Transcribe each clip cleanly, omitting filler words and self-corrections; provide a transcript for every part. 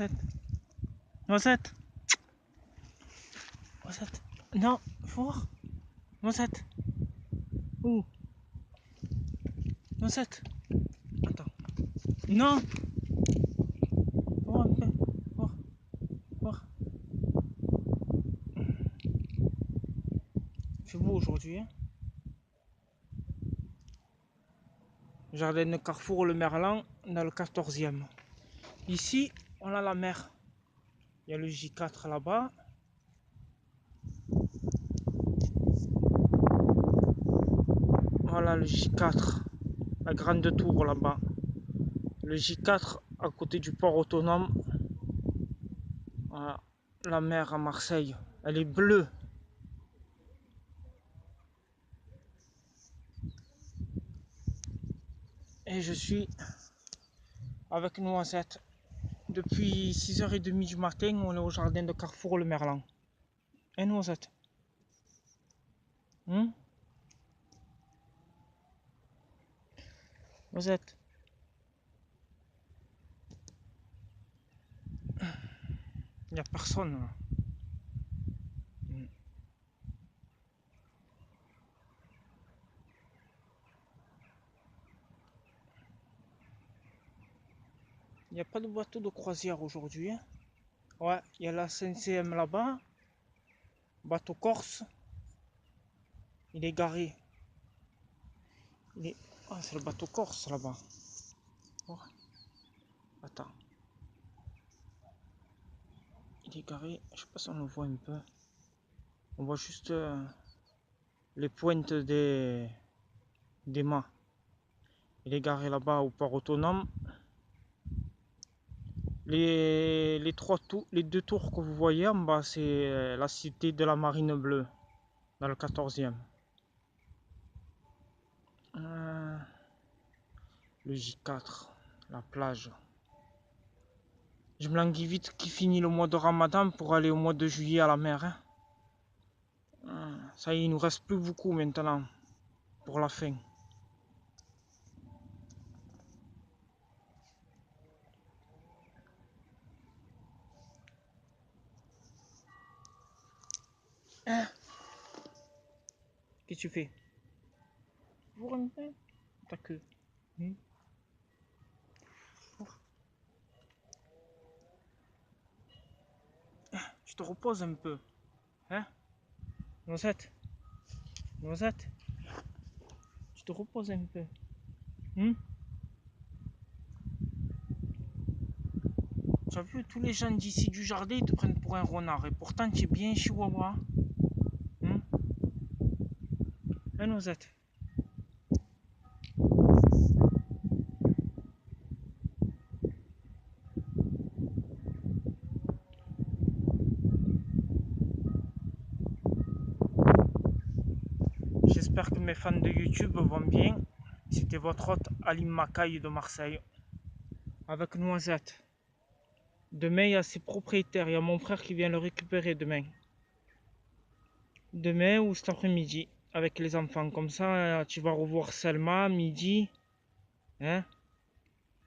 Noisette. Noisette. Noisette. Non, faut voir. Noisette. Où? Noisette. Attends. Non. Faut voir un peu. Faut voir. Il fait beau aujourd'hui, hein. Jardin de Carrefour Le Merlan dans le 14e. Ici, on a la mer. Il y a le J4 là-bas. Voilà le J4, la grande tour là-bas. Le J4 à côté du port autonome. Voilà, la mer à Marseille. Elle est bleue. Et je suis avec Noisette. Depuis 6h30 du matin, on est au jardin de Carrefour Le Merlan. Et Noisette? Noisette? Il n'y a personne là. Il n'y a pas de bateau de croisière aujourd'hui. Hein. Ouais, il y a la SNCM là-bas. Bateau corse. Il est garé. Ah, c'est le bateau corse là-bas. Oh. Attends. Il est garé. Je sais pas si on le voit un peu. On voit juste les pointes des mâts. Il est garé là-bas au port autonome. Les deux tours que vous voyez en bas, c'est la cité de la Marine Bleue, dans le 14e. Le J4, la plage. Je me languis vite qui finit le mois de Ramadan pour aller au mois de juillet à la mer. Hein. Ça y est, il nous reste plus beaucoup maintenant pour la fin. Hein? Qu'est-ce que tu fais? Pour un peu ta queue. Tu te reposes un peu. Hein? Noisette? Noisette? Tu te reposes un peu. Tu as vu, tous les gens d'ici du jardin, ils te prennent pour un renard. Et pourtant, tu es bien chihuahua. Hein, Noisette? J'espère que mes fans de YouTube vont bien. C'était votre hôte Alim Makaï de Marseille. Avec Noisette. Demain, il y a ses propriétaires. Il y a mon frère qui vient le récupérer demain. Demain ou cet après-midi. Avec les enfants. Comme ça, tu vas revoir Selma midi. Hein?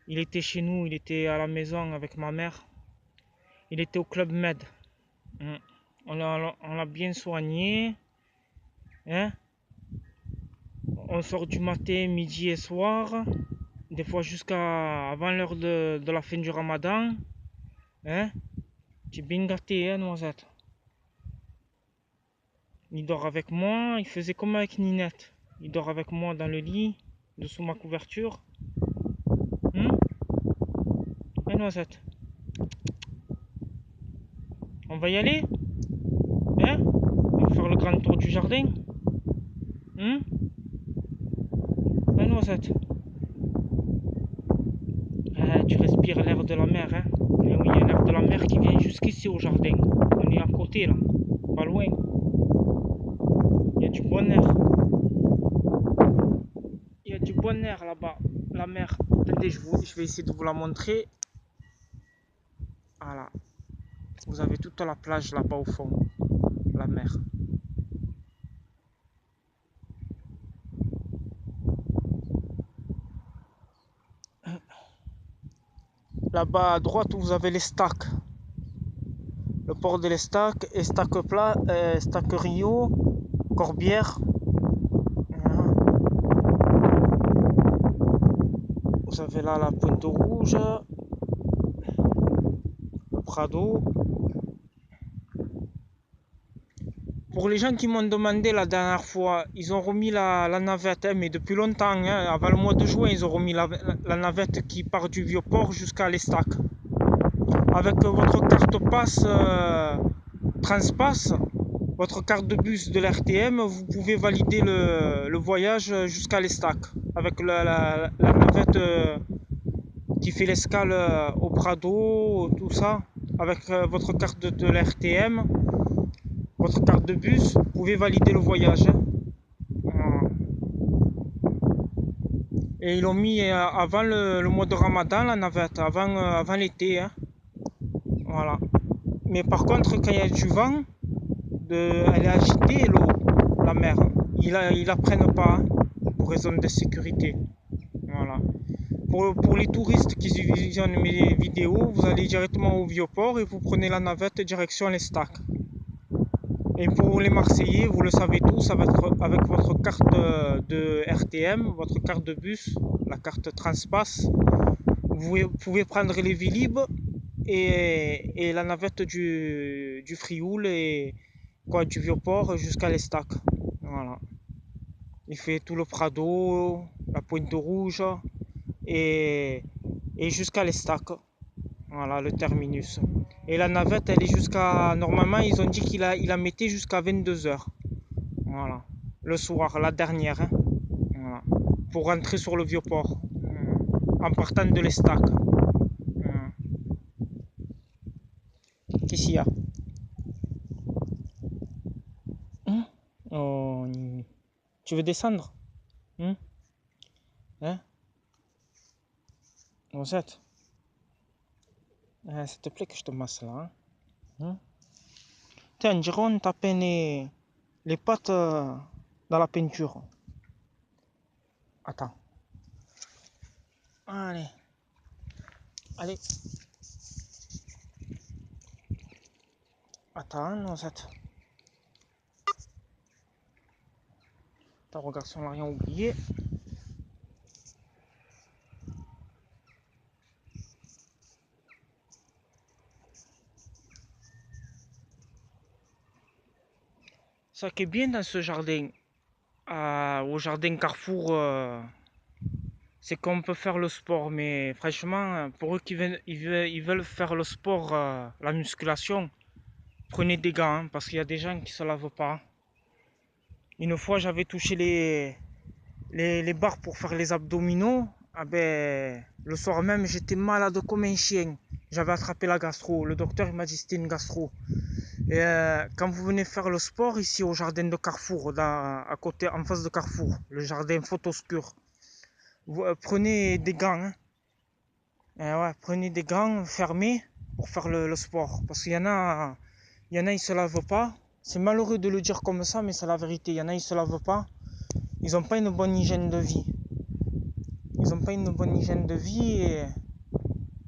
Il était chez nous. Il était à la maison avec ma mère. Il était au Club Med. On l'a bien soigné. Hein? On sort du matin, midi et soir. Des fois jusqu'à avant l'heure de la fin du Ramadan. Hein? Tu es bien gâté, hein, Noisette? Il dort avec moi. Il faisait comme avec Ninette. Il dort avec moi dans le lit, dessous ma couverture. Hein, Noisette? On va y aller? Hein? On va faire le grand tour du jardin? Hein, Noisette? Tu respires l'air de la mer, hein? Eh oui, il y a l'air de la mer qui vient jusqu'ici au jardin. On est à côté, là. Pas loin. Il y a du bon air. Il y a du bon air là-bas. La mer. Attendez, je vais essayer de vous la montrer. Voilà. Vous avez toute la plage là-bas au fond. La mer. Là-bas à droite, vous avez l'Estac. Le port de l'Estac, Estac Plat, Estac Rio, Corbière. Voilà. Vous avez là la Pointe Rouge, le Prado. Pour les gens qui m'ont demandé la dernière fois, ils ont remis la navette, hein, mais depuis longtemps, hein, avant le mois de juin, ils ont remis la navette qui part du Vieux-Port jusqu'à l'Estac. Avec votre carte passe Transpass, votre carte de bus de l'RTM, vous pouvez valider le voyage jusqu'à l'Estac. Avec la navette qui fait l'escale au Prado, tout ça. Avec votre carte de l'RTM, votre carte de bus, vous pouvez valider le voyage. Hein. Voilà. Et ils l'ont mis avant le mois de Ramadan, la navette, avant l'été. Hein. Voilà. Mais par contre, quand il y a du vent, elle est agitée, l'eau, la mer. Ils la prennent pas, hein, pour raison de sécurité. Voilà. Pour les touristes qui visionnent mes vidéos, vous allez directement au Vieux-Port et vous prenez la navette direction l'Estac. Et pour les Marseillais, vous le savez tous, avec votre carte de RTM, votre carte de bus, la carte Transpass, vous pouvez prendre les Vélib et la navette du Frioul et du Vieux-Port jusqu'à l'Estac. Voilà. Il fait tout le Prado, la Pointe Rouge et jusqu'à l'Estac. Voilà, le terminus. Et la navette, elle est jusqu'à... Normalement, ils ont dit qu'il la mettait jusqu'à 22h. Voilà. Le soir, la dernière. Hein. Voilà. Pour rentrer sur le Vieux-Port. En partant de l'Estac. Voilà. Qu'est-ce qu'il y a? Oh, tu veux descendre? Hein? Rosette? S'il te plaît que je te masse là. Hein? Tiens, Jérôme, t'as peiné les pattes dans la peinture. Attends. Allez. Allez. Attends, Rosette. Attends, regarde si on l'a rien oublié. Ça qui est bien dans ce jardin, au jardin Carrefour, c'est qu'on peut faire le sport. Mais franchement, pour eux qui veulent faire le sport, la musculation, prenez des gants, hein, parce qu'il y a des gens qui ne se lavent pas. Une fois, j'avais touché les barres pour faire les abdominaux. Ah ben, le soir même, j'étais malade comme un chien. J'avais attrapé la gastro. Le docteur m'a dit que c'était une gastro. Et quand vous venez faire le sport ici au jardin de Carrefour, à côté, en face de Carrefour, le jardin Photoscure, vous prenez des gants. Hein. Ouais, prenez des gants fermés pour faire le sport. Parce qu'il y en a, ils ne se lavent pas. C'est malheureux de le dire comme ça, mais c'est la vérité. Il y en a, ils ne se lavent pas. Ils n'ont pas une bonne hygiène de vie. Ils n'ont pas une bonne hygiène de vie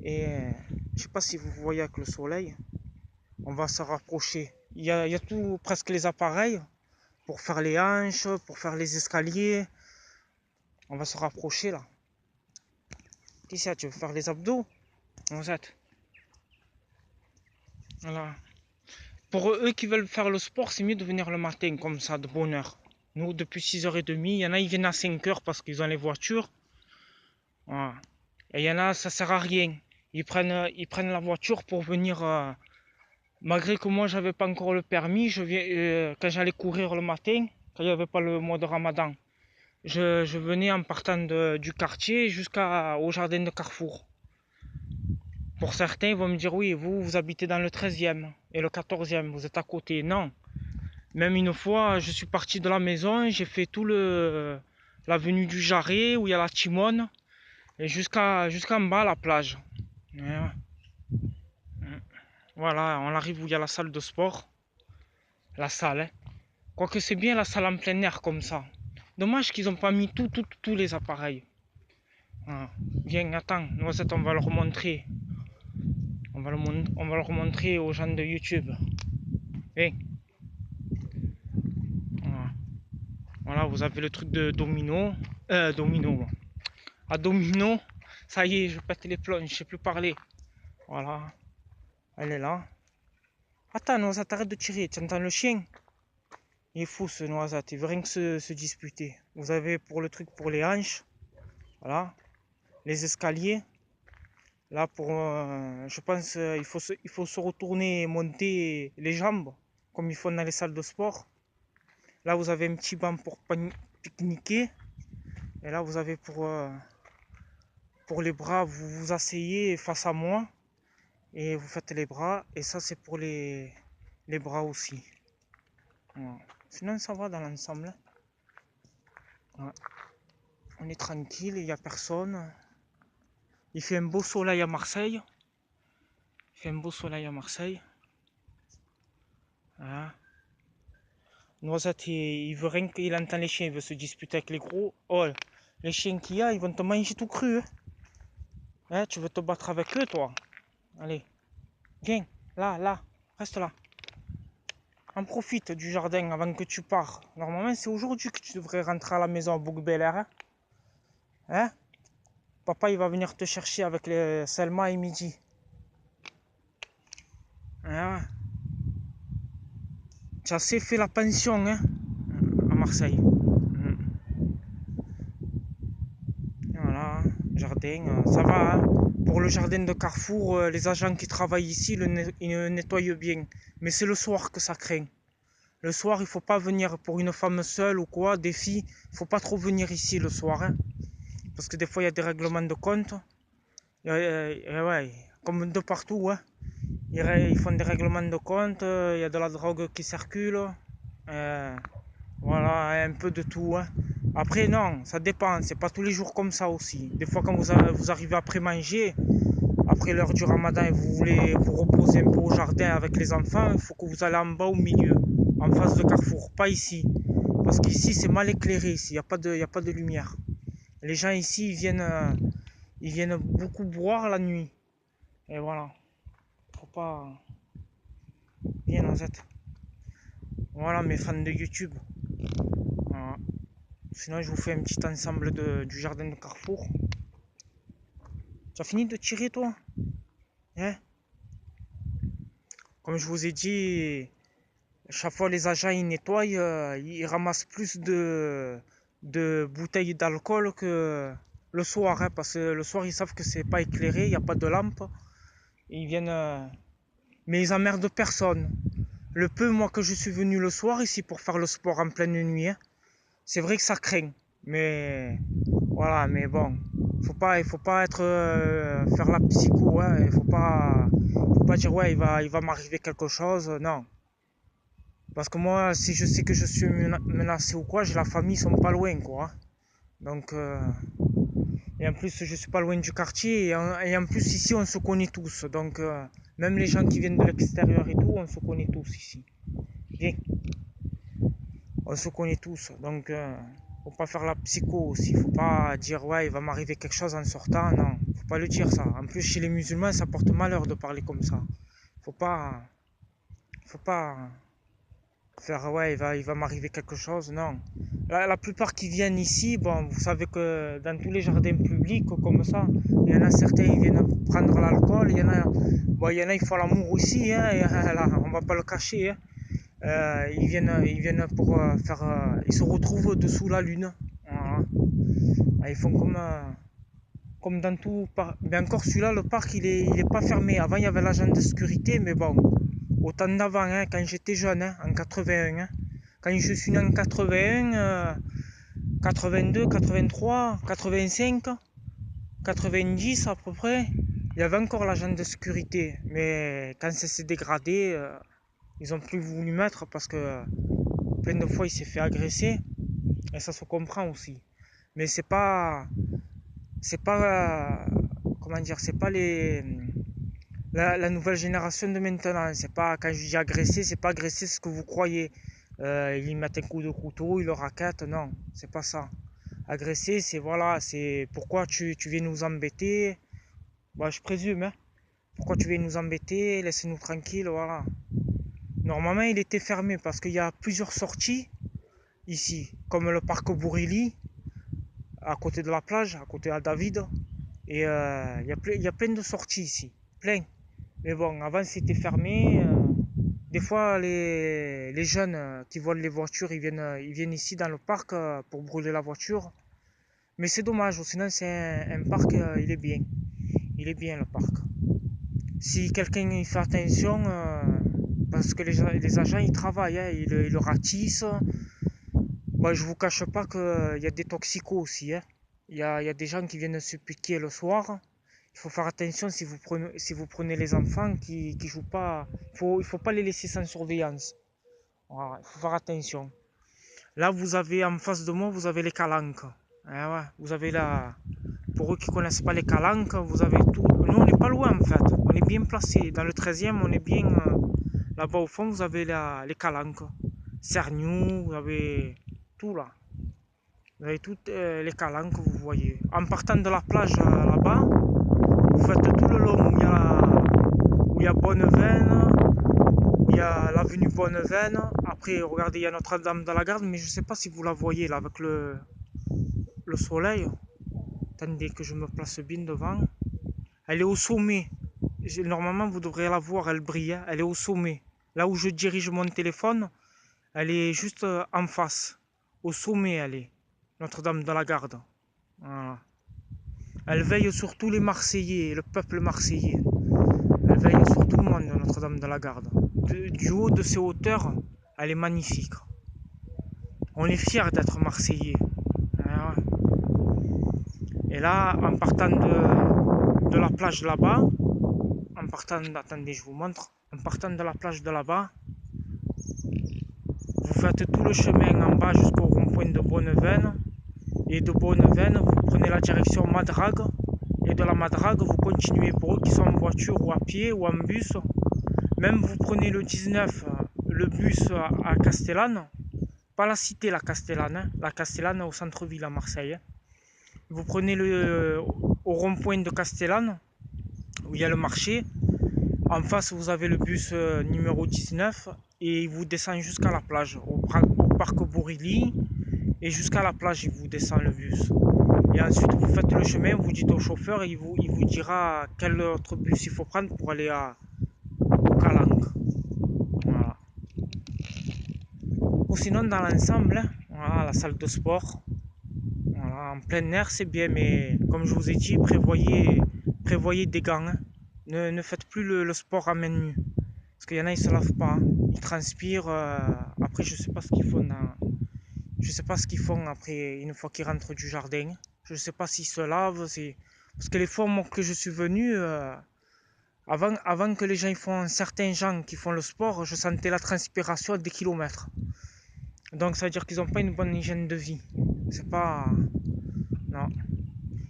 et je sais pas si vous voyez avec le soleil. On va se rapprocher. Il y a tout, presque les appareils pour faire les hanches, pour faire les escaliers. On va se rapprocher là. Qu'est-ce que tu veux faire les abdos? Voilà. Pour eux qui veulent faire le sport, c'est mieux de venir le matin comme ça, de bonne heure. Nous, depuis 6h30, il y en a, ils viennent à 5h parce qu'ils ont les voitures. Voilà. Et il y en a, ça sert à rien. Ils prennent la voiture pour venir... malgré que moi, j'avais pas encore le permis, quand j'allais courir le matin, quand il n'y avait pas le mois de Ramadan, je venais en partant du quartier jusqu'au jardin de Carrefour. Pour certains, ils vont me dire, oui, vous habitez dans le 13e et le 14e, vous êtes à côté. Non. Même une fois, je suis parti de la maison, j'ai fait tout l'avenue du Jarret, où il y a la Timone, et jusqu'en bas, la plage. Ouais. Voilà, on arrive où il y a la salle de sport. La salle, hein. Quoique c'est bien la salle en plein air comme ça. Dommage qu'ils n'ont pas mis tous les appareils. Voilà. Viens, attends, Noisette, on va leur montrer. On va leur montrer aux gens de YouTube. Hey. Voilà, vous avez le truc de domino. Domino. À domino, ça y est, je pète les plombs, je sais plus parler. Voilà. Elle est là. Attends, Noisette, arrête de tirer. Tu entends le chien? Il est fou ce Noisette, il veut rien que se disputer. Vous avez pour le truc pour les hanches. Voilà. Les escaliers. Là, pour, je pense il faut se retourner et monter les jambes, comme ils font dans les salles de sport. Là, vous avez un petit banc pour pique-niquer. Et là, vous avez pour les bras, vous vous asseyez face à moi. Et vous faites les bras. Et ça, c'est pour les bras aussi. Voilà. Sinon, ça va dans l'ensemble. Ouais. On est tranquille, il n'y a personne. Il fait un beau soleil à Marseille. Il fait un beau soleil à Marseille. Voilà. Noisette, il veut rien qu'il entend les chiens, il veut se disputer avec les gros. Oh, les chiens qu'il y a, ils vont te manger tout cru. Hein, tu veux te battre avec eux, toi? Allez, viens, là, reste là. En profite du jardin avant que tu pars. Normalement, c'est aujourd'hui que tu devrais rentrer à la maison à Bouc-Bel-Air. Hein? Papa, il va venir te chercher avec les Selma et Midi. Hein? Tu as assez fait la pension, hein, à Marseille. Voilà, jardin, ça va. Hein. Pour le jardin de Carrefour, les agents qui travaillent ici ils nettoient bien. Mais c'est le soir que ça craint. Le soir, il faut pas venir pour une femme seule ou quoi, des filles. Il faut pas trop venir ici le soir. Hein, parce que des fois, il y a des règlements de compte. Ouais, comme de partout. Hein. Ils font des règlements de compte. Il y a de la drogue qui circule. Voilà, un peu de tout. Hein. Après, non, ça dépend. C'est pas tous les jours comme ça aussi. Des fois, quand vous arrivez après manger, après l'heure du ramadan et vous voulez vous reposer un peu au jardin avec les enfants, il faut que vous allez en bas au milieu, en face de Carrefour, pas ici. Parce qu'ici, c'est mal éclairé, ici, il n'y a pas de lumière. Les gens ici, ils viennent beaucoup boire la nuit. Et voilà. Faut pas... Viens, Nozette. Voilà, mes fans de YouTube. Voilà. Sinon, je vous fais un petit ensemble du jardin de Carrefour. Tu as fini de tirer, toi? Hein? Comme je vous ai dit, chaque fois les agents ils nettoient, ils ramassent plus de bouteilles d'alcool que le soir. Hein, parce que le soir, ils savent que c'est pas éclairé, il n'y a pas de lampe. Et ils viennent... mais ils emmerdent personne. Le peu, moi, que je suis venu le soir ici pour faire le sport en pleine nuit, hein, c'est vrai que ça craint. Mais voilà, mais bon, il faut pas être faire la psycho, hein, faut pas dire ouais, il va m'arriver quelque chose, non. Parce que moi, si je sais que je suis menacé ou quoi, j'ai la famille, ils sont pas loin, quoi. Donc, et en plus, je suis pas loin du quartier, et en plus, ici, on se connaît tous. Donc, même les gens qui viennent de l'extérieur et tout, on se connaît tous ici. Viens, on se connaît tous. Donc, faut pas faire la psycho aussi. Faut pas dire, ouais, il va m'arriver quelque chose en sortant. Non, faut pas le dire ça. En plus, chez les musulmans, ça porte malheur de parler comme ça. Faut pas, faut pas faire, ouais, il va m'arriver quelque chose. Non. La plupart qui viennent ici, bon, vous savez que dans tous les jardins publics comme ça, il y en a certains qui viennent prendre l'alcool. Il y en a, ils font l'amour aussi. Hein, et, là, on va pas le cacher. Hein. Ils viennent pour faire. Ils se retrouvent dessous la lune. Voilà. Ils font comme dans tout parc. Mais encore celui-là, le parc, il est pas fermé. Avant, il y avait l'agent de sécurité, mais bon, au temps d'avant, hein, quand j'étais jeune, hein, en 81. Hein, quand je suis né en 81, 82, 83, 85, 90 à peu près, il y avait encore l'agent de sécurité. Mais quand ça s'est dégradé, ils ont plus voulu mettre parce que plein de fois il s'est fait agresser et ça se comprend aussi. Mais c'est pas comment dire, c'est pas la nouvelle génération de maintenant. C'est pas quand je dis agresser, c'est pas agresser ce que vous croyez. Ils mettent un coup de couteau, ils le raquettent, non, c'est pas ça. Agresser, c'est voilà, c'est pourquoi tu viens nous embêter. Bah, je présume, hein. Pourquoi tu viens nous embêter? Laissez-nous tranquille, voilà. Normalement, il était fermé parce qu'il y a plusieurs sorties ici, comme le parc Bourili, à côté de la plage, à côté de David. Et il y a plein de sorties ici, plein. Mais bon, avant c'était fermé. Des fois, les jeunes qui volent les voitures, ils viennent ici dans le parc pour brûler la voiture. Mais c'est dommage, sinon c'est un parc, il est bien. Il est bien le parc. Si quelqu'un y fait attention, parce que les agents ils travaillent, hein, ils le ratissent. Bah, je vous cache pas qu'il y a des toxicos aussi. Hein. Il y a des gens qui viennent se piquer le soir. Il faut faire attention si vous prenez les enfants qui jouent pas. Il faut pas les laisser sans surveillance. Voilà, il faut faire attention. Là, vous avez en face de moi, vous avez les calanques. Ah ouais, vous avez la. Pour eux qui connaissent pas les calanques, vous avez tout. Nous, on n'est pas loin en fait. On est bien placé. Dans le 13e, on est bien. Là-bas au fond, vous avez les calanques. Cerniou, vous avez tout là. Vous avez toutes les calanques que vous voyez. En partant de la plage là-bas, vous faites tout le long où il y a Bonneveine, il y a l'avenue Bonneveine. Après, regardez, il y a Notre-Dame de la Garde, mais je ne sais pas si vous la voyez là avec le soleil. Attendez que je me place bien devant. Elle est au sommet. Normalement, vous devriez la voir, elle brille. Hein. Elle est au sommet. Là où je dirige mon téléphone, elle est juste en face. Au sommet, elle est. Notre-Dame de la Garde. Voilà. Elle veille sur tous les Marseillais, le peuple marseillais. Elle veille sur tout le monde, Notre-Dame de la Garde. Du haut de ses hauteurs, elle est magnifique. On est fiers d'être Marseillais. Voilà. Et là, en partant de la plage là-bas, attendez, je vous montre. En partant de la plage de là-bas, vous faites tout le chemin en bas jusqu'au rond-point de Bonneveine. Et de Bonneveine, vous prenez la direction Madrague. Et de la Madrague, vous continuez pour eux qui sont en voiture ou à pied ou en bus. Même vous prenez le 19, le bus à Castellane. Pas la cité, la Castellane. Hein, la Castellane au centre-ville à Marseille. Vous prenez au rond-point de Castellane, où il y a le marché. En face, vous avez le bus numéro 19 et il vous descend jusqu'à la plage, au parc Bourili. Et jusqu'à la plage, il vous descend le bus. Et ensuite, vous faites le chemin, vous dites au chauffeur, il vous dira quel autre bus il faut prendre pour aller au Calanque. Voilà. Ou sinon, dans l'ensemble, voilà, la salle de sport, voilà, en plein air, c'est bien, mais comme je vous ai dit, prévoyez des gants. Hein. Ne faites plus le sport à main nue. Parce qu'il y en a, ils se lavent pas. Hein. Ils transpirent. Après, je sais pas ce qu'ils font Je sais pas ce qu'ils font après, une fois qu'ils rentrent du jardin. Je sais pas s'ils se lavent. Parce que les fois que je suis venu, avant que les gens font, certains gens qui font le sport, je sentais la transpiration à des kilomètres. Donc ça veut dire qu'ils n'ont pas une bonne hygiène de vie. C'est pas... Non.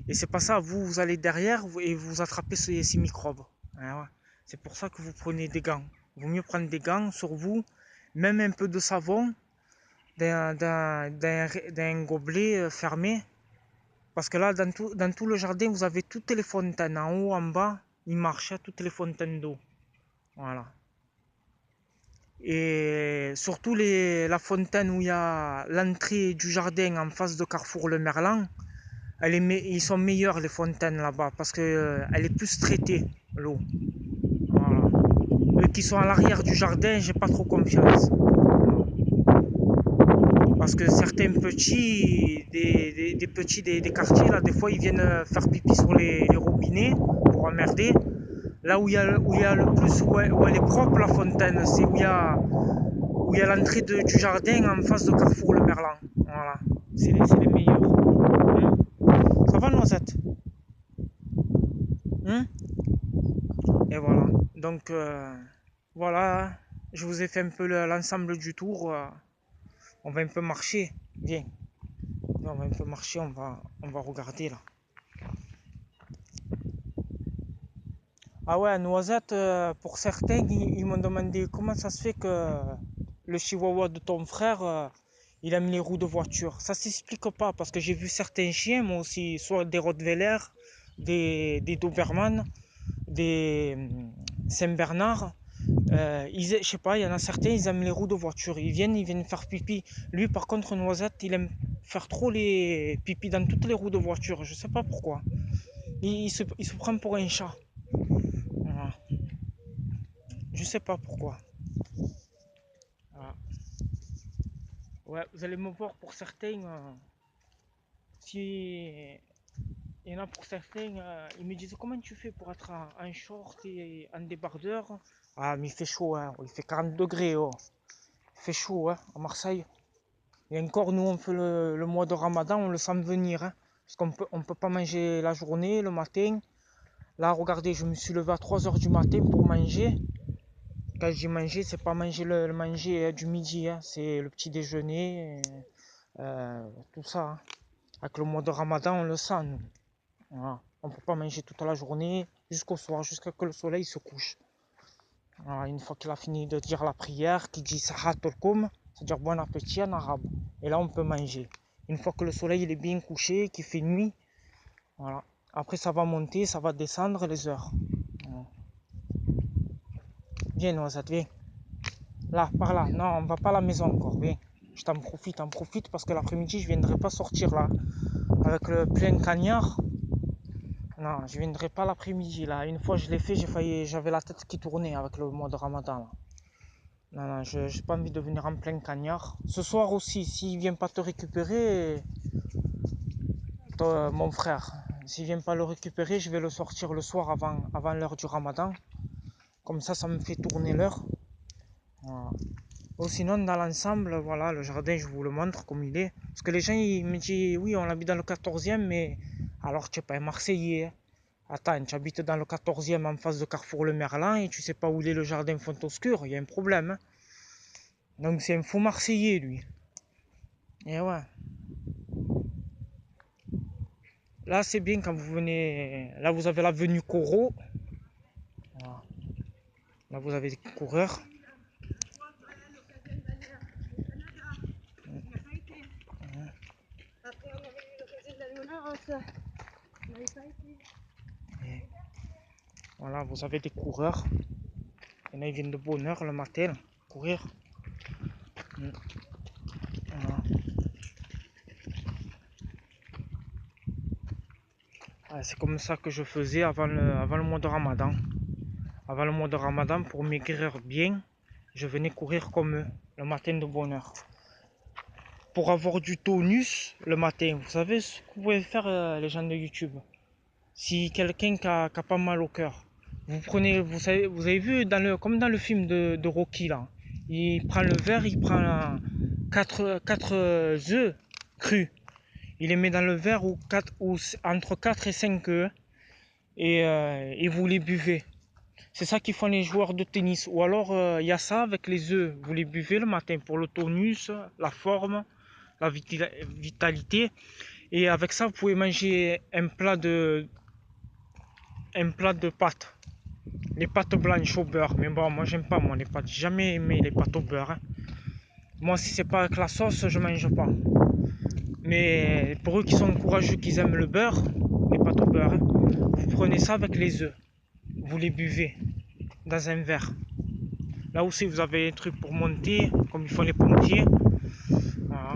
Et c'est pas ça, vous allez derrière et vous attrapez ces microbes. Ah ouais. C'est pour ça que vous prenez des gants. Il vaut mieux prendre des gants sur vous, même un peu de savon d'un gobelet fermé. Parce que là, dans tout le jardin, vous avez toutes les fontaines. En haut, en bas, ils marchent, toutes les fontaines d'eau. Voilà. Et surtout la fontaine où il y a l'entrée du jardin en face de Carrefour Le Merlan, ils sont meilleurs les fontaines là-bas parce que elle est plus traitée, l'eau. Voilà. Eux qui sont à l'arrière du jardin, j'ai pas trop confiance. Parce que certains petits, des petits des quartiers, là, des fois, ils viennent faire pipi sur les robinets pour emmerder. Là où il y a le plus, où elle est propre, la fontaine, c'est où il y a l'entrée du jardin en face de Carrefour Le Merlan. Voilà, c'est les meilleurs. Hein. Ça va, Noisette? Hein. Et voilà. Donc, voilà, je vous ai fait un peu l'ensemble du tour. On va un peu marcher. Viens. On va un peu marcher, on va regarder là. Ah ouais, Noisette, pour certains, ils m'ont demandé comment ça se fait que le chihuahua de ton frère, il aime les roues de voiture. Ça s'explique pas parce que j'ai vu certains chiens, moi aussi, soit des Rottweiler, des Doberman. des Saint-Bernard, je sais pas, il y en a certains, ils aiment les roues de voiture. Ils viennent faire pipi. Lui, par contre, Noisette, il aime faire trop les pipi dans toutes les roues de voiture. Je sais pas pourquoi. Il se prend pour un chat. Voilà. Je sais pas pourquoi. Voilà. Ouais, vous allez me voir pour certains. Si il y en a pour certains, ils me disent comment tu fais pour être en short et en débardeur. Ah, mais il fait chaud, hein. Il fait 40 degrés. Oh. Il fait chaud, hein, à Marseille. Et encore, nous, on fait le mois de Ramadan, on le sent venir. Hein, parce qu'on peut pas manger la journée, le matin. Là, regardez, je me suis levé à 3 heures du matin pour manger. Quand je dis manger, c'est pas manger le manger du midi. Hein, c'est le petit déjeuner, tout ça. Hein. Avec le mois de Ramadan, on le sent, nous. Voilà. On peut pas manger toute la journée, jusqu'au soir, jusqu'à que le soleil se couche. Voilà. Une fois qu'il a fini de dire la prière, qui dit Sahat al-Kum, c'est-à-dire bon appétit en arabe. Et là, on peut manger. Une fois que le soleil il est bien couché, qu'il fait nuit, voilà. Après, ça va monter, ça va descendre les heures. Voilà. Viens, Noisette, viens. Là, par là. Non, on va pas à la maison encore, viens. Je t'en profite parce que l'après-midi, je viendrai pas sortir là. Avec le plein cagnard. Non, je viendrai pas l'après-midi là. Une fois je l'ai fait, j'avais la tête qui tournait avec le mois de Ramadan là. Non, j'ai pas envie de venir en plein cagnard. Ce soir aussi, s'il vient pas te récupérer, toi, mon frère, s'il vient pas le récupérer, je vais le sortir le soir avant l'heure du Ramadan. Comme ça me fait tourner l'heure. Voilà. Ou sinon, dans l'ensemble, voilà, le jardin, je vous le montre comme il est. Parce que les gens, ils me disent, oui, on habite dans le 14e, mais alors tu n'es pas un Marseillais. Hein. Attends, tu habites dans le 14e en face de Carrefour Le Merlan et tu sais pas où est le jardin Fontoscure, il y a un problème. Hein. Donc c'est un faux Marseillais, lui. Et ouais. Là, c'est bien quand vous venez. Là, vous avez l'avenue Corot. Voilà. Là, vous avez des coureurs. Et voilà, vous avez des coureurs. Il y en a, ils viennent de bonne heure le matin, courir. Voilà. Ouais, c'est comme ça que je faisais avant le mois de Ramadan. Avant le mois de Ramadan, pour maigrir bien, je venais courir comme eux, le matin de bonne heure. Pour avoir du tonus le matin, vous savez ce que vous pouvez faire les gens de YouTube. Si quelqu'un qui a pas mal au cœur, vous prenez, vous avez vu comme dans le film de Rocky là, il prend le verre, il prend 4 œufs crus, il les met dans le verre ou entre 4 et 5 œufs et vous les buvez. C'est ça qu'ils font les joueurs de tennis. Ou alors il y a ça avec les œufs, vous les buvez le matin pour le tonus, la forme, la vitalité. Et avec ça, vous pouvez manger un plat de pâtes. Les pâtes blanches au beurre. Mais bon, moi j'aime pas les pâtes. J'ai jamais aimé les pâtes au beurre. Hein. Moi, si c'est pas avec la sauce, je mange pas. Mais pour eux qui sont courageux, qui aiment le beurre, les pâtes au beurre, hein, vous prenez ça avec les œufs. Vous les buvez dans un verre. Là aussi, vous avez un truc pour monter, comme ils font les pompiers. Voilà.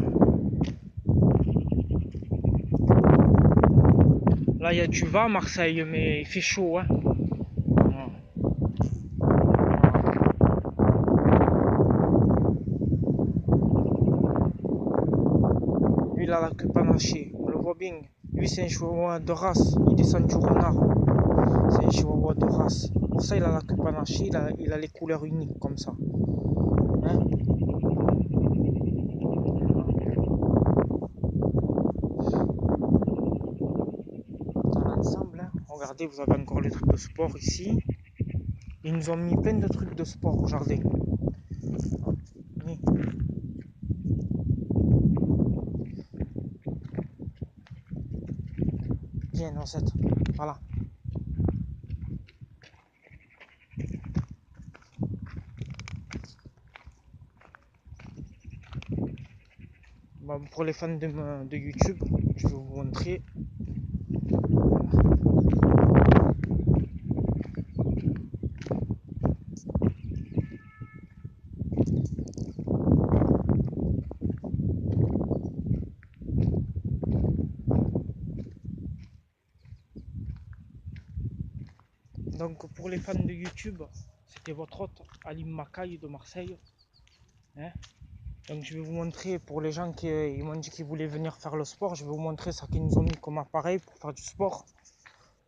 Là, il y a du vent à Marseille, mais il fait chaud. Hein. Voilà. Lui, il a la queue panachée, on le voit bien. Lui, c'est un chihuahua de race, il descend du renard. C'est un chihuahua de race. Pour ça, il a la queue panachée, il a les couleurs uniques comme ça. Hein. Dans l'ensemble, hein. Regardez, vous avez encore les trucs de sport ici. Ils nous ont mis plein de trucs de sport au jardin. Oui. Viens, Noisette. Voilà. Bon, pour les fans de YouTube, je vais vous montrer. Donc pour les fans de YouTube, c'était votre hôte Alim Makaï de Marseille. Hein, donc je vais vous montrer, pour les gens qui m'ont dit qu'ils voulaient venir faire le sport, je vais vous montrer ça qu'ils nous ont mis comme appareil pour faire du sport.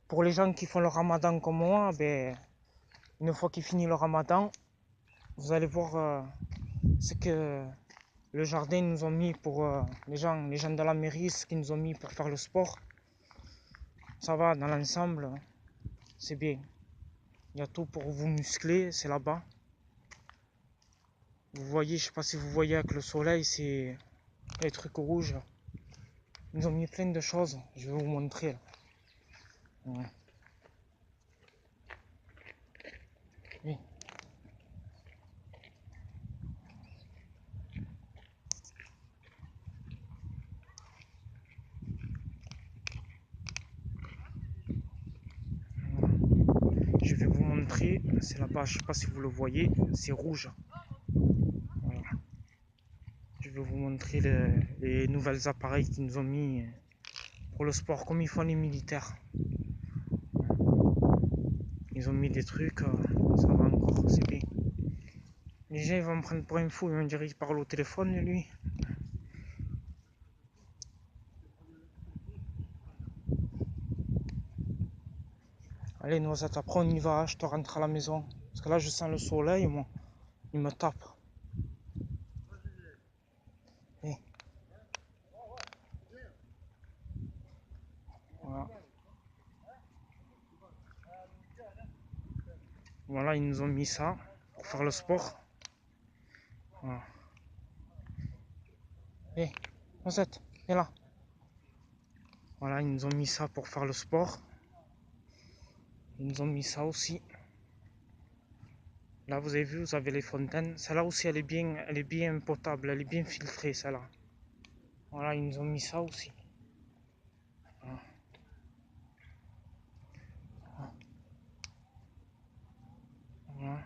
Pour les gens qui font le ramadan comme moi, ben, une fois qu'il finit le ramadan, vous allez voir ce que le jardin nous ont mis pour les gens de la mairie, ce qu'ils nous ont mis pour faire le sport. Ça va, dans l'ensemble, c'est bien. Il y a tout pour vous muscler, c'est là-bas. Vous voyez, je sais pas si vous voyez avec le soleil, c'est les trucs rouges. Ils nous ont mis plein de choses, je vais vous montrer. Ouais. Oui. Je vais vous montrer, c'est là-bas, je sais pas si vous le voyez, c'est rouge. Voilà. Je vais vous montrer les nouvelles appareils qu'ils nous ont mis pour le sport, comme ils font les militaires. Ils ont mis des trucs, ça va encore, c'est bien. Les gens ils vont me prendre pour un fou, ils vont dire qu'il parle au téléphone lui. Allez Noisette, après on y va, je te rentre à la maison. Parce que là je sens le soleil, moi, il me tape. Et voilà. Voilà, ils nous ont mis ça pour faire le sport. Voilà. Hé, Noisette, viens là. Voilà, ils nous ont mis ça pour faire le sport. Ils nous ont mis ça aussi. Là, vous avez vu, vous avez les fontaines. Celle-là aussi, elle est bien potable, elle est bien filtrée, celle-là. Voilà, ils nous ont mis ça aussi. Voilà. Voilà.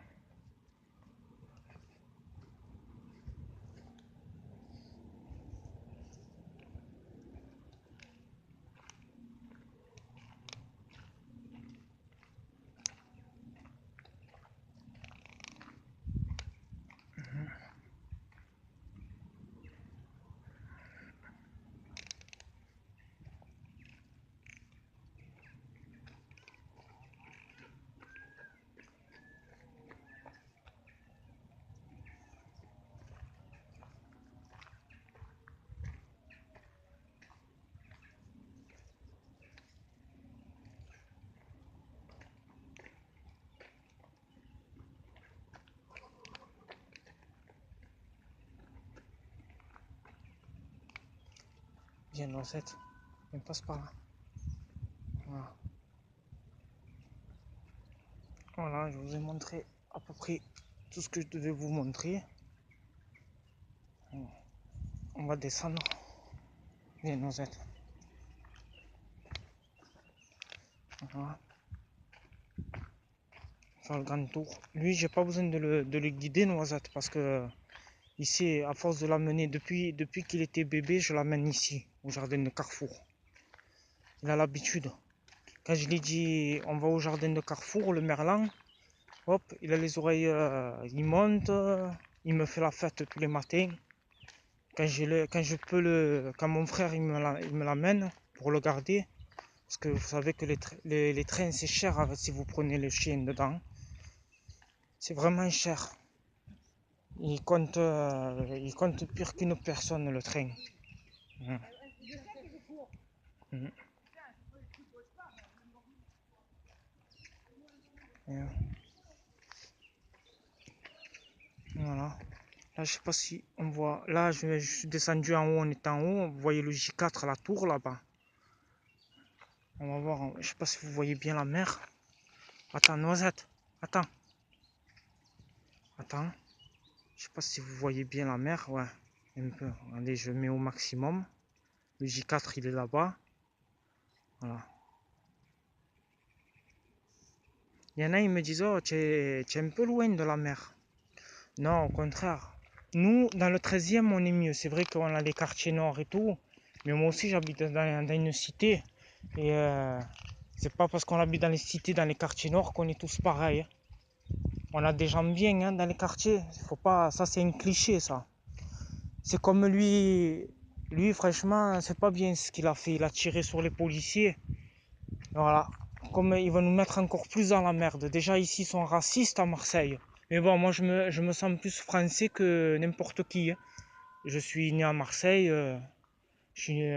Viens, Noisette, on passe par là. Voilà. Voilà, je vous ai montré à peu près tout ce que je devais vous montrer. On va descendre. Viens, Noisette. Voilà. Faire le grand tour. Lui, j'ai pas besoin de le guider, Noisette, parce que ici, à force de l'amener, depuis qu'il était bébé, je l'amène ici, au jardin de Carrefour. Il a l'habitude. Quand je lui dis on va au jardin de Carrefour, le Merlan, hop, il a les oreilles, il monte, il me fait la fête tous les matins. Quand mon frère il me l'amène pour le garder, parce que vous savez que les trains c'est cher si vous prenez le chien dedans. C'est vraiment cher. Il compte pire qu'une personne le train. Mmh. Mmh. Voilà. Là, je sais pas si on voit. Là, je suis descendu en haut, on est en haut. Vous voyez le J4, la tour là-bas. On va voir. Je sais pas si vous voyez bien la mer. Attends, Noisette. Attends. Attends. Je sais pas si vous voyez bien la mer. Ouais. Un peu. Allez, je mets au maximum. Le J4, il est là-bas. Voilà. Il y en a, ils me disent, oh, tu es un peu loin de la mer. Non, au contraire. Nous, dans le 13e, on est mieux. C'est vrai qu'on a les quartiers nord et tout. Mais moi aussi, j'habite dans une cité. Et C'est pas parce qu'on habite dans les cités, dans les quartiers nord qu'on est tous pareils. On a des gens bien dans les quartiers. Faut pas, ça c'est un cliché ça. C'est comme lui franchement, c'est pas bien ce qu'il a fait. Il a tiré sur les policiers. Voilà. Comme il va nous mettre encore plus dans la merde. Déjà ici ils sont racistes à Marseille. Mais bon, moi je me sens plus français que n'importe qui. Je suis né à Marseille.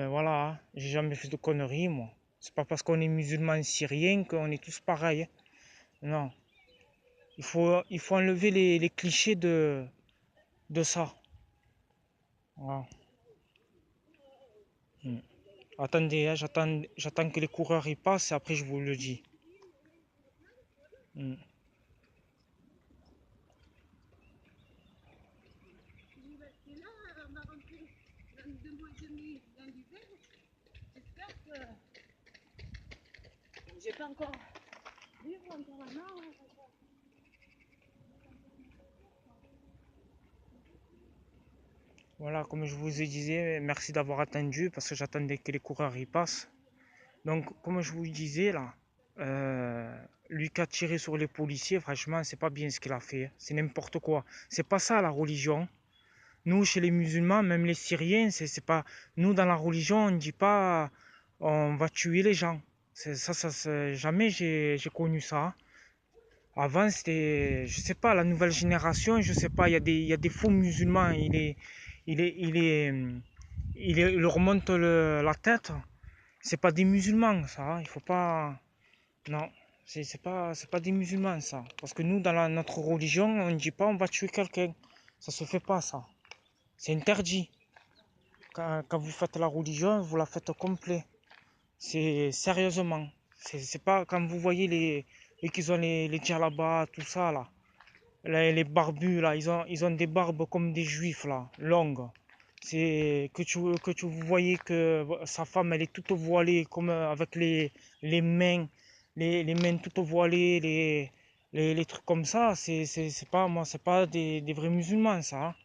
Voilà, j'ai jamais fait de conneries moi. C'est pas parce qu'on est musulman syrien qu'on est tous pareils. Non. Il faut enlever les clichés de ça. Voilà. Mm. Attendez, hein, j'attends que les coureurs y passent et après je vous le dis. Mm. J'ai pas encore. Encore la main. Voilà, comme je vous ai dit, merci d'avoir attendu parce que j'attendais que les coureurs y passent. Donc, comme je vous disais là, lui qui a tiré sur les policiers, franchement, c'est pas bien ce qu'il a fait. C'est n'importe quoi. C'est pas ça la religion. Nous, chez les musulmans, même les Syriens, c'est pas. Nous, dans la religion, on ne dit pas on va tuer les gens. Jamais j'ai connu ça. Avant, c'était, je sais pas, la nouvelle génération, je sais pas, il y a des faux musulmans. Il leur monte la tête. C'est pas des musulmans, ça. Il faut pas. Non, c'est pas des musulmans, ça. Parce que nous, dans notre religion, on ne dit pas on va tuer quelqu'un. Ça se fait pas, ça. C'est interdit. Quand vous faites la religion, vous la faites complet. C'est sérieusement. C'est pas quand vous voyez qu'ils ont les djellabas, tout ça là. Les barbus là, ils ont des barbes comme des juifs là, longues. C'est que tu vous voyez que sa femme elle est toute voilée comme avec les mains, les mains toutes voilées, les trucs comme ça. C'est pas moi, c'est pas des vrais musulmans ça. Hein.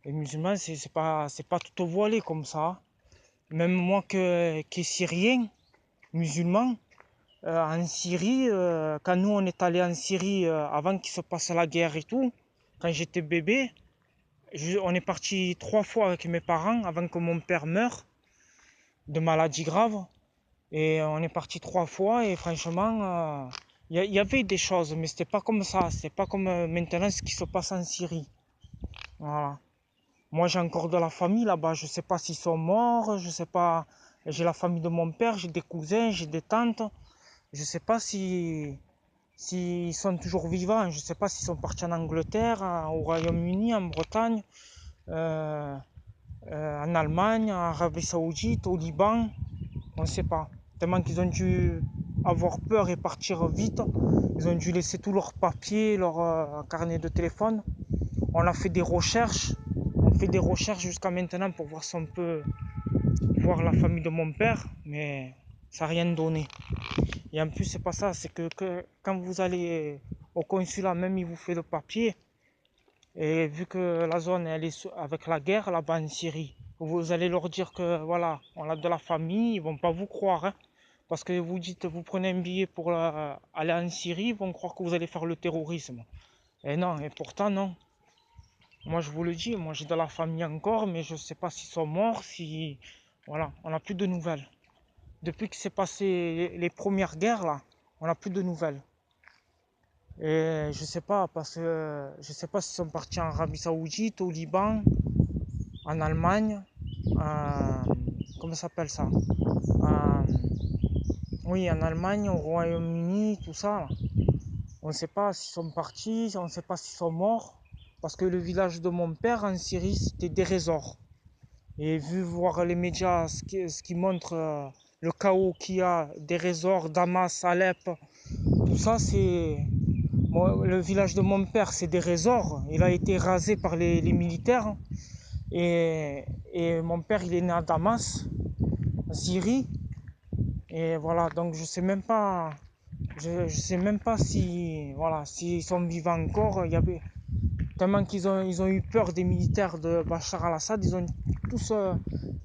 Les musulmans c'est pas tout voilé comme ça. Même moi qui est syrien, musulman, en Syrie, quand nous on est allé en Syrie avant qu'il se passe la guerre et tout, quand j'étais bébé, on est parti 3 fois avec mes parents avant que mon père meure de maladie grave. Et on est parti 3 fois et franchement, y avait des choses, mais c'était pas comme ça. C'était pas comme maintenant ce qui se passe en Syrie. Voilà. Moi j'ai encore de la famille là-bas. Je sais pas s'ils sont morts, je sais pas. J'ai la famille de mon père, j'ai des cousins, j'ai des tantes. Je sais pas s'ils sont toujours vivants. Je sais pas s'ils sont partis en Angleterre, au Royaume-Uni, en Bretagne, euh, en Allemagne, en Arabie Saoudite, au Liban. On ne sait pas. Tellement qu'ils ont dû avoir peur et partir vite. Ils ont dû laisser tous leurs papiers, leur carnet de téléphone. On a fait des recherches. On fait des recherches jusqu'à maintenant pour voir si on peut voir la famille de mon père, mais ça n'a rien donné. Et en plus, c'est pas ça, c'est que quand vous allez au consulat, même ils vous font le papier, et vu que la zone elle est avec la guerre là-bas en Syrie, vous allez leur dire que voilà, on a de la famille, ils vont pas vous croire. Hein, parce que vous dites, vous prenez un billet pour aller en Syrie, ils vont croire que vous allez faire le terrorisme. Et non, et pourtant non. Moi je vous le dis, moi j'ai de la famille encore, mais je sais pas s'ils sont morts, si. Voilà, on n'a plus de nouvelles. Depuis que c'est passé les premières guerres là, on n'a plus de nouvelles. Et je sais pas, parce que je sais pas s'ils sont partis en Arabie Saoudite, au Liban, en Allemagne, comment ça s'appelle ça? Oui, en Allemagne, au Royaume-Uni, tout ça. On ne sait pas s'ils sont partis, on ne sait pas s'ils sont morts. Parce que le village de mon père en Syrie, c'était des résorts. Et vu voir les médias, ce qui montre le chaos qu'il y a, des résorts, Damas, Alep, tout ça, c'est. Le village de mon père, c'est des résorts. Il a été rasé par les militaires. Et, et mon père, il est né à Damas, en Syrie. Et voilà, donc je sais même pas si, voilà, s'ils sont vivants encore. Il y avait tellement ils ont eu peur des militaires de Bachar al-Assad, tous...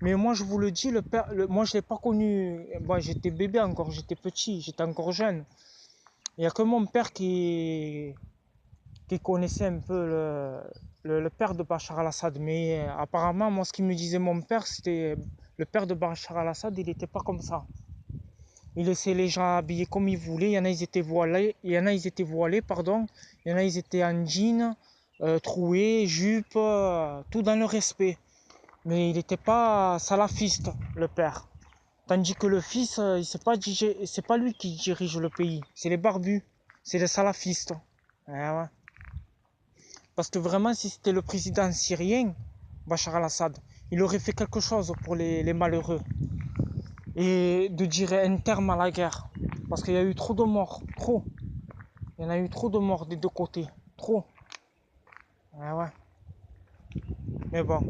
Mais moi, je vous le dis, le père, moi, je l'ai pas connu. Bon, j'étais bébé encore, j'étais petit, j'étais encore jeune. Il n'y a que mon père qui connaissait un peu le père de Bachar al-Assad. Mais apparemment, moi, ce qu'il me disait mon père, c'était le père de Bachar al-Assad, il n'était pas comme ça. Il laissait les gens habiller comme ils voulaient. Il y en a, ils étaient voilés, pardon. Il y en a, ils étaient en jean, troués, jupe, tout dans le respect. Mais il n'était pas salafiste, le père. Tandis que le fils, c'est pas lui qui dirige le pays. C'est les barbus, c'est les salafistes. Ouais. Parce que vraiment, si c'était le président syrien, Bachar al-Assad, il aurait fait quelque chose pour les malheureux. Et de dire un terme à la guerre. Parce qu'il y a eu trop de morts. Trop. Il y en a eu trop de morts des deux côtés. Trop. Ouais. Mais bon.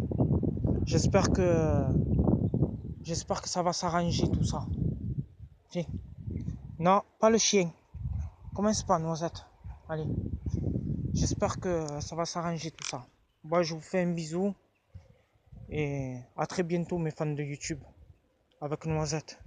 J'espère que ça va s'arranger tout ça. Tiens. Non, pas le chien. Commence pas, Noisette. Allez. J'espère que ça va s'arranger tout ça. Moi, je vous fais un bisou. Et à très bientôt, mes fans de YouTube. Avec Noisette.